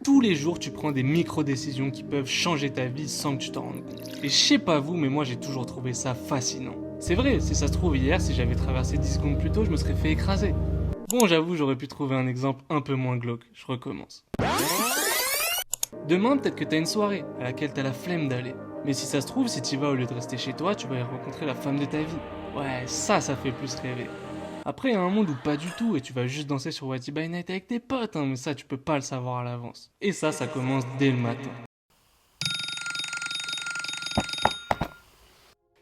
tous les jours tu prends des micro-décisions qui peuvent changer ta vie sans que tu t'en rendes compte. Et je sais pas vous, mais moi j'ai toujours trouvé ça fascinant. C'est vrai, si ça se trouve hier, si j'avais traversé 10 secondes plus tôt, je me serais fait écraser. Bon, j'avoue, j'aurais pu trouver un exemple un peu moins glauque. Je recommence. Demain, peut-être que t'as une soirée à laquelle t'as la flemme d'aller. Mais si ça se trouve, si t'y vas au lieu de rester chez toi, tu vas y rencontrer la femme de ta vie. Ouais, ça fait plus rêver. Après, il y a un monde où pas du tout, et tu vas juste danser sur Whatty by Night avec tes potes, mais ça, tu peux pas le savoir à l'avance. Et ça commence dès le matin.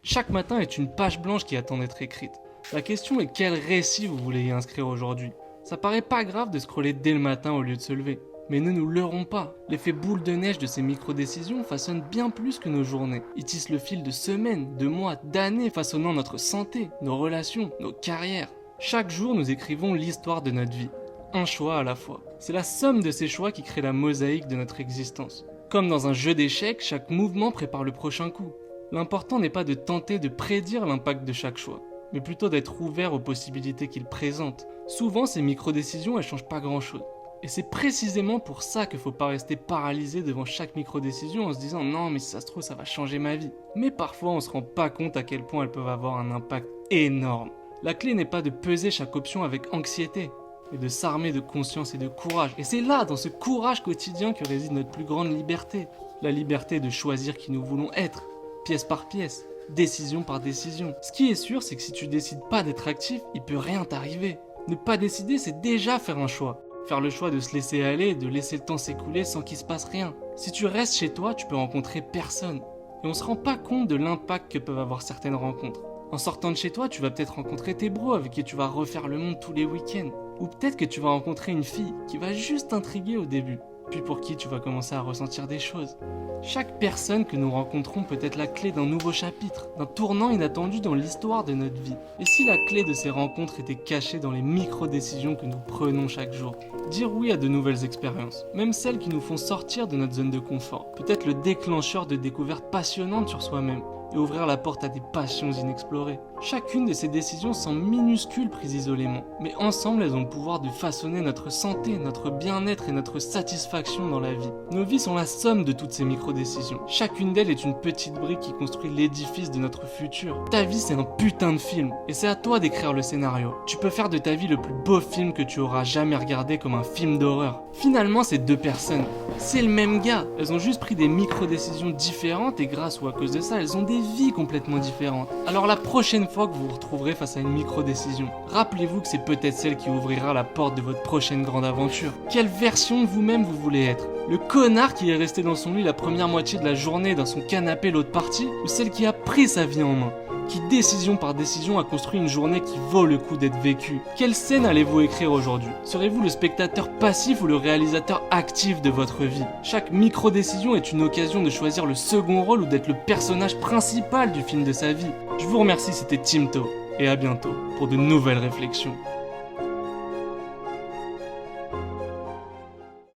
Chaque matin est une page blanche qui attend d'être écrite. La question est quel récit vous voulez y inscrire aujourd'hui. Ça paraît pas grave de scroller dès le matin au lieu de se lever. Mais ne nous leurrons pas, l'effet boule de neige de ces micro-décisions façonne bien plus que nos journées. Ils tissent le fil de semaines, de mois, d'années façonnant notre santé, nos relations, nos carrières. Chaque jour, nous écrivons l'histoire de notre vie. Un choix à la fois. C'est la somme de ces choix qui crée la mosaïque de notre existence. Comme dans un jeu d'échecs, chaque mouvement prépare le prochain coup. L'important n'est pas de tenter de prédire l'impact de chaque choix, mais plutôt d'être ouvert aux possibilités qu'il présente. Souvent, ces micro-décisions, elles changent pas grand-chose. Et c'est précisément pour ça qu'il faut pas rester paralysé devant chaque micro-décision en se disant « Non, mais si ça se trouve, ça va changer ma vie ». Mais parfois, on se rend pas compte à quel point elles peuvent avoir un impact énorme. La clé n'est pas de peser chaque option avec anxiété, mais de s'armer de conscience et de courage. Et c'est là, dans ce courage quotidien, que réside notre plus grande liberté. La liberté de choisir qui nous voulons être, pièce par pièce, décision par décision. Ce qui est sûr, c'est que si tu décides pas d'être actif, il peut rien t'arriver. Ne pas décider, c'est déjà faire un choix. Faire le choix de se laisser aller et de laisser le temps s'écouler sans qu'il se passe rien. Si tu restes chez toi, tu peux rencontrer personne. Et on se rend pas compte de l'impact que peuvent avoir certaines rencontres. En sortant de chez toi, tu vas peut-être rencontrer tes bros avec qui tu vas refaire le monde tous les week-ends. Ou peut-être que tu vas rencontrer une fille qui va juste t'intriguer au début, puis pour qui tu vas commencer à ressentir des choses. Chaque personne que nous rencontrons peut être la clé d'un nouveau chapitre, d'un tournant inattendu dans l'histoire de notre vie. Et si la clé de ces rencontres était cachée dans les micro-décisions que nous prenons chaque jour? Dire oui à de nouvelles expériences, même celles qui nous font sortir de notre zone de confort, peut être le déclencheur de découvertes passionnantes sur soi-même, et ouvrir la porte à des passions inexplorées. Chacune de ces décisions semble minuscule prises isolément, mais ensemble elles ont le pouvoir de façonner notre santé, notre bien-être et notre satisfaction dans la vie. Nos vies sont la somme de toutes ces micro-décisions. Chacune d'elles est une petite brique qui construit l'édifice de notre futur. Ta vie c'est un putain de film, et c'est à toi d'écrire le scénario. Tu peux faire de ta vie le plus beau film que tu auras jamais regardé comme un film d'horreur. Finalement c'est deux personnes, c'est le même gars. Elles ont juste pris des micro-décisions différentes et grâce ou à cause de ça, elles ont des vies complètement différentes. Alors la prochaine fois que vous vous retrouverez face à une micro-décision, rappelez-vous que c'est peut-être celle qui ouvrira la porte de votre prochaine grande aventure. Quelle version de vous-même vous voulez être? Le connard qui est resté dans son lit la première moitié de la journée dans son canapé l'autre partie, ou celle qui a pris sa vie en main, qui décision par décision a construit une journée qui vaut le coup d'être vécue? Quelle scène allez-vous écrire aujourd'hui? Serez-vous le spectateur passif ou le réalisateur actif de votre vie? Chaque micro-décision est une occasion de choisir le second rôle ou d'être le personnage principal du film de sa vie. Je vous remercie, c'était Timto, et à bientôt pour de nouvelles réflexions.